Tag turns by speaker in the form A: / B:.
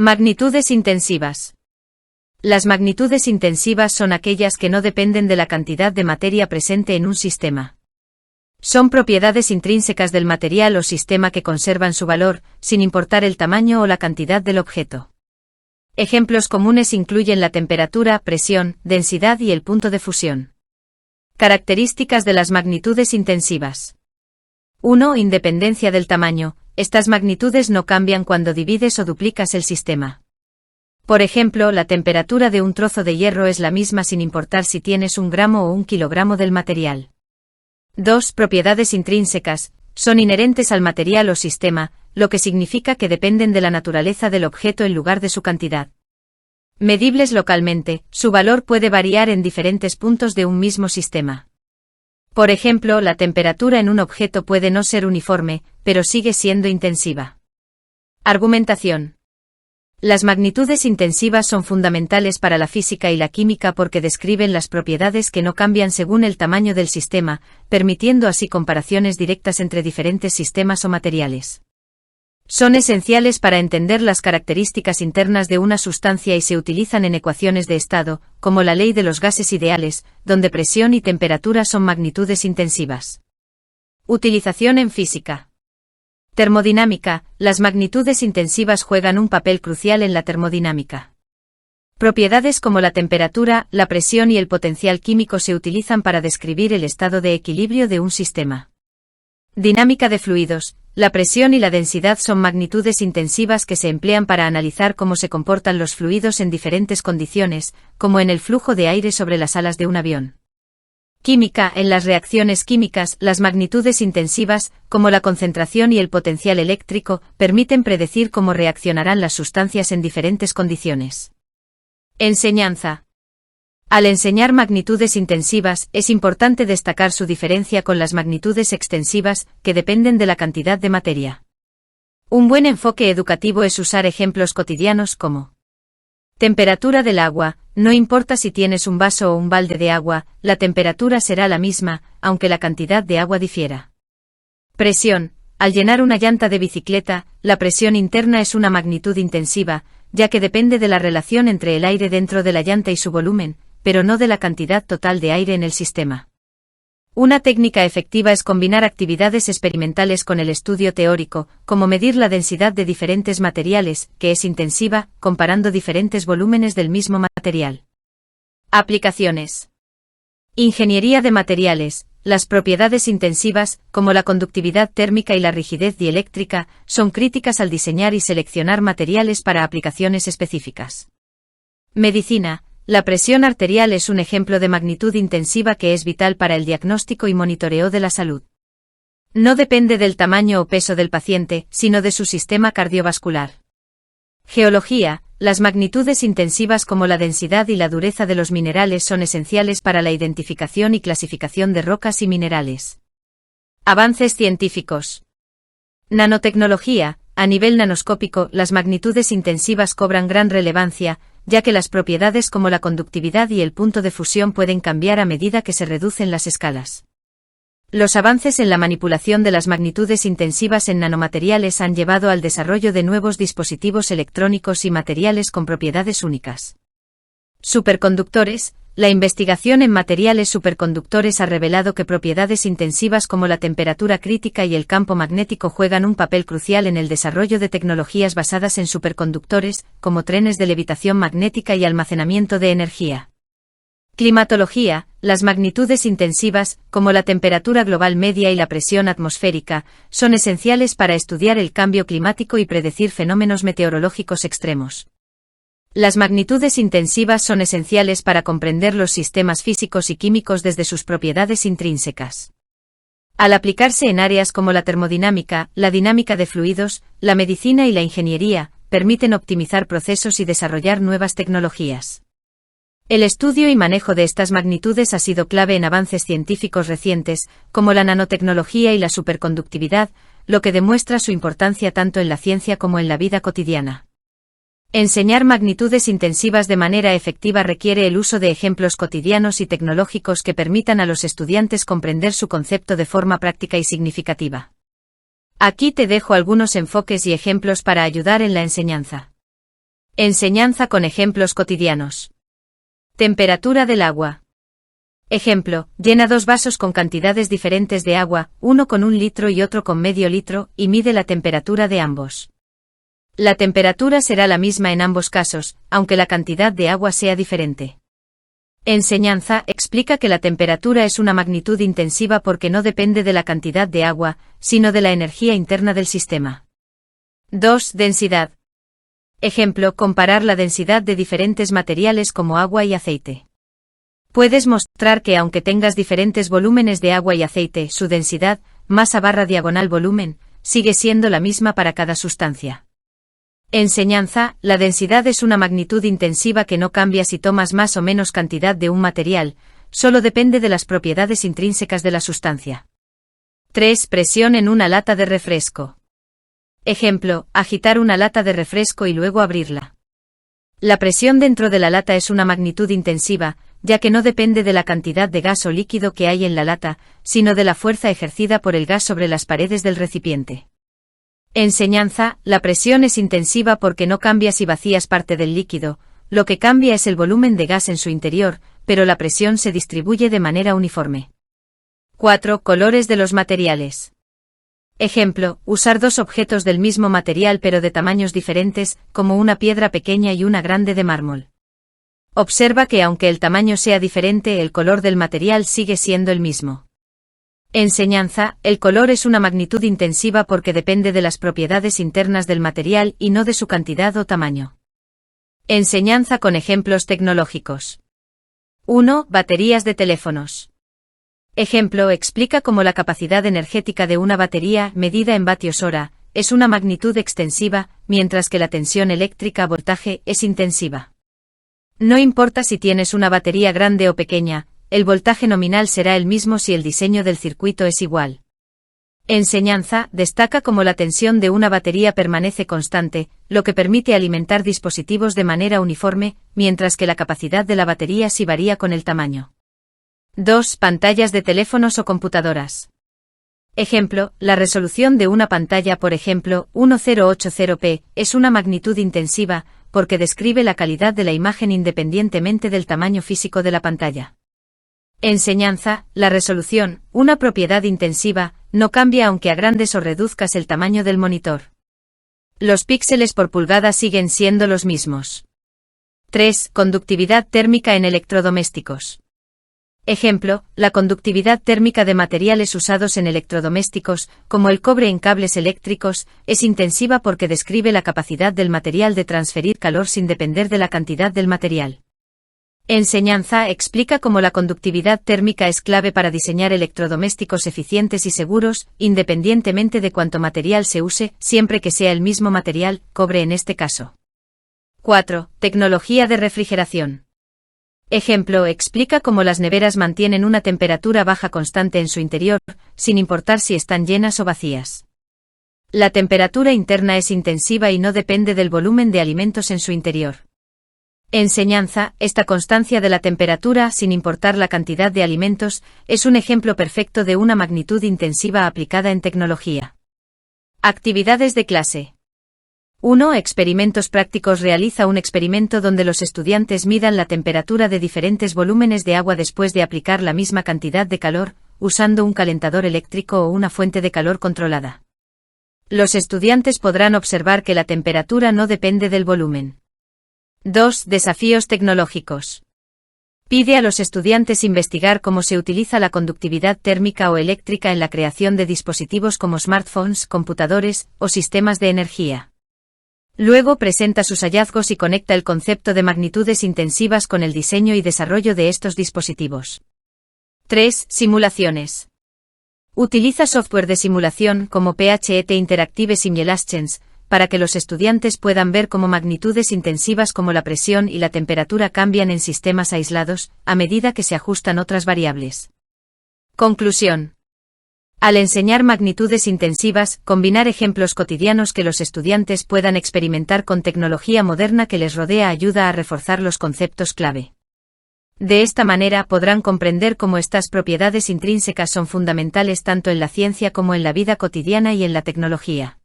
A: Magnitudes intensivas. Las magnitudes intensivas son aquellas que no dependen de la cantidad de materia presente en un sistema. Son propiedades intrínsecas del material o sistema que conservan su valor, sin importar el tamaño o la cantidad del objeto. Ejemplos comunes incluyen la temperatura, presión, densidad y el punto de fusión. Características de las magnitudes intensivas. 1. Independencia del tamaño. Estas magnitudes no cambian cuando divides o duplicas el sistema. Por ejemplo, la temperatura de un trozo de hierro es la misma sin importar si tienes 1 gramo o 1 kilogramo del material. 2. Propiedades intrínsecas. Son inherentes al material o sistema, lo que significa que dependen de la naturaleza del objeto en lugar de su cantidad. Medibles localmente, su valor puede variar en diferentes puntos de un mismo sistema. Por ejemplo, la temperatura en un objeto puede no ser uniforme, pero sigue siendo intensiva. Argumentación. Las magnitudes intensivas son fundamentales para la física y la química porque describen las propiedades que no cambian según el tamaño del sistema, permitiendo así comparaciones directas entre diferentes sistemas o materiales. Son esenciales para entender las características internas de una sustancia y se utilizan en ecuaciones de estado, como la ley de los gases ideales, donde presión y temperatura son magnitudes intensivas. Utilización en física. Termodinámica. Las magnitudes intensivas juegan un papel crucial en la termodinámica. Propiedades como la temperatura, la presión y el potencial químico se utilizan para describir el estado de equilibrio de un sistema. Dinámica de fluidos. La presión y la densidad son magnitudes intensivas que se emplean para analizar cómo se comportan los fluidos en diferentes condiciones, como en el flujo de aire sobre las alas de un avión. Química. En las reacciones químicas, las magnitudes intensivas, como la concentración y el potencial eléctrico, permiten predecir cómo reaccionarán las sustancias en diferentes condiciones. Enseñanza. Al enseñar magnitudes intensivas, es importante destacar su diferencia con las magnitudes extensivas, que dependen de la cantidad de materia. Un buen enfoque educativo es usar ejemplos cotidianos como temperatura del agua. No importa si tienes un vaso o un balde de agua, la temperatura será la misma, aunque la cantidad de agua difiera. Presión. Al llenar una llanta de bicicleta, la presión interna es una magnitud intensiva, ya que depende de la relación entre el aire dentro de la llanta y su volumen, pero no de la cantidad total de aire en el sistema. Una técnica efectiva es combinar actividades experimentales con el estudio teórico, como medir la densidad de diferentes materiales, que es intensiva, comparando diferentes volúmenes del mismo material. Aplicaciones. Ingeniería de materiales. Las propiedades intensivas, como la conductividad térmica y la rigidez dieléctrica, son críticas al diseñar y seleccionar materiales para aplicaciones específicas. Medicina. La presión arterial es un ejemplo de magnitud intensiva que es vital para el diagnóstico y monitoreo de la salud. No depende del tamaño o peso del paciente, sino de su sistema cardiovascular. Geología. Las magnitudes intensivas como la densidad y la dureza de los minerales son esenciales para la identificación y clasificación de rocas y minerales. Avances científicos. Nanotecnología. A nivel nanoscópico, las magnitudes intensivas cobran gran relevancia, ya que las propiedades como la conductividad y el punto de fusión pueden cambiar a medida que se reducen las escalas. Los avances en la manipulación de las magnitudes intensivas en nanomateriales han llevado al desarrollo de nuevos dispositivos electrónicos y materiales con propiedades únicas. Superconductores. La investigación en materiales superconductores ha revelado que propiedades intensivas como la temperatura crítica y el campo magnético juegan un papel crucial en el desarrollo de tecnologías basadas en superconductores, como trenes de levitación magnética y almacenamiento de energía. Climatología. Las magnitudes intensivas, como la temperatura global media y la presión atmosférica, son esenciales para estudiar el cambio climático y predecir fenómenos meteorológicos extremos. Las magnitudes intensivas son esenciales para comprender los sistemas físicos y químicos desde sus propiedades intrínsecas. Al aplicarse en áreas como la termodinámica, la dinámica de fluidos, la medicina y la ingeniería, permiten optimizar procesos y desarrollar nuevas tecnologías. El estudio y manejo de estas magnitudes ha sido clave en avances científicos recientes, como la nanotecnología y la superconductividad, lo que demuestra su importancia tanto en la ciencia como en la vida cotidiana. Enseñar magnitudes intensivas de manera efectiva requiere el uso de ejemplos cotidianos y tecnológicos que permitan a los estudiantes comprender su concepto de forma práctica y significativa. Aquí te dejo algunos enfoques y ejemplos para ayudar en la enseñanza. Enseñanza con ejemplos cotidianos. Temperatura del agua. Ejemplo, llena 2 vasos con cantidades diferentes de agua, uno con 1 litro y otro con medio litro, y mide la temperatura de ambos. La temperatura será la misma en ambos casos, aunque la cantidad de agua sea diferente. Enseñanza explica que la temperatura es una magnitud intensiva porque no depende de la cantidad de agua, sino de la energía interna del sistema. 2. Densidad. Ejemplo, comparar la densidad de diferentes materiales como agua y aceite. Puedes mostrar que aunque tengas diferentes volúmenes de agua y aceite, su densidad, masa/volumen, sigue siendo la misma para cada sustancia. Enseñanza, la densidad es una magnitud intensiva que no cambia si tomas más o menos cantidad de un material, solo depende de las propiedades intrínsecas de la sustancia. 3. Presión en una lata de refresco. Ejemplo, agitar una lata de refresco y luego abrirla. La presión dentro de la lata es una magnitud intensiva, ya que no depende de la cantidad de gas o líquido que hay en la lata, sino de la fuerza ejercida por el gas sobre las paredes del recipiente. Enseñanza, la presión es intensiva porque no cambia si vacías parte del líquido, lo que cambia es el volumen de gas en su interior, pero la presión se distribuye de manera uniforme. 4. Colores de los materiales. Ejemplo, usar 2 objetos del mismo material pero de tamaños diferentes, como una piedra pequeña y una grande de mármol. Observa que aunque el tamaño sea diferente, el color del material sigue siendo el mismo. Enseñanza, el color es una magnitud intensiva porque depende de las propiedades internas del material y no de su cantidad o tamaño. Enseñanza con ejemplos tecnológicos. 1. Baterías de teléfonos. Ejemplo, explica cómo la capacidad energética de una batería, medida en vatios hora, es una magnitud extensiva, mientras que la tensión eléctrica voltaje es intensiva. No importa si tienes una batería grande o pequeña, el voltaje nominal será el mismo si el diseño del circuito es igual. Enseñanza, destaca cómo la tensión de una batería permanece constante, lo que permite alimentar dispositivos de manera uniforme, mientras que la capacidad de la batería sí varía con el tamaño. 2. Pantallas de teléfonos o computadoras. Ejemplo, la resolución de una pantalla, por ejemplo, 1080p, es una magnitud intensiva, porque describe la calidad de la imagen independientemente del tamaño físico de la pantalla. Enseñanza, la resolución, una propiedad intensiva, no cambia aunque agrandes o reduzcas el tamaño del monitor. Los píxeles por pulgada siguen siendo los mismos. 3. Conductividad térmica en electrodomésticos. Ejemplo, la conductividad térmica de materiales usados en electrodomésticos, como el cobre en cables eléctricos, es intensiva porque describe la capacidad del material de transferir calor sin depender de la cantidad del material. Enseñanza explica cómo la conductividad térmica es clave para diseñar electrodomésticos eficientes y seguros, independientemente de cuánto material se use, siempre que sea el mismo material, cobre en este caso. 4. Tecnología de refrigeración. Ejemplo, explica cómo las neveras mantienen una temperatura baja constante en su interior, sin importar si están llenas o vacías. La temperatura interna es intensiva y no depende del volumen de alimentos en su interior. Enseñanza, esta constancia de la temperatura, sin importar la cantidad de alimentos, es un ejemplo perfecto de una magnitud intensiva aplicada en tecnología. Actividades de clase. 1. Experimentos prácticos. Realiza un experimento donde los estudiantes midan la temperatura de diferentes volúmenes de agua después de aplicar la misma cantidad de calor, usando un calentador eléctrico o una fuente de calor controlada. Los estudiantes podrán observar que la temperatura no depende del volumen. 2. Desafíos tecnológicos. Pide a los estudiantes investigar cómo se utiliza la conductividad térmica o eléctrica en la creación de dispositivos como smartphones, computadores o sistemas de energía. Luego presenta sus hallazgos y conecta el concepto de magnitudes intensivas con el diseño y desarrollo de estos dispositivos. 3. Simulaciones. Utiliza software de simulación como PHET Interactive Simulations, para que los estudiantes puedan ver cómo magnitudes intensivas como la presión y la temperatura cambian en sistemas aislados, a medida que se ajustan otras variables. Conclusión. Al enseñar magnitudes intensivas, combinar ejemplos cotidianos que los estudiantes puedan experimentar con tecnología moderna que les rodea ayuda a reforzar los conceptos clave. De esta manera podrán comprender cómo estas propiedades intrínsecas son fundamentales tanto en la ciencia como en la vida cotidiana y en la tecnología.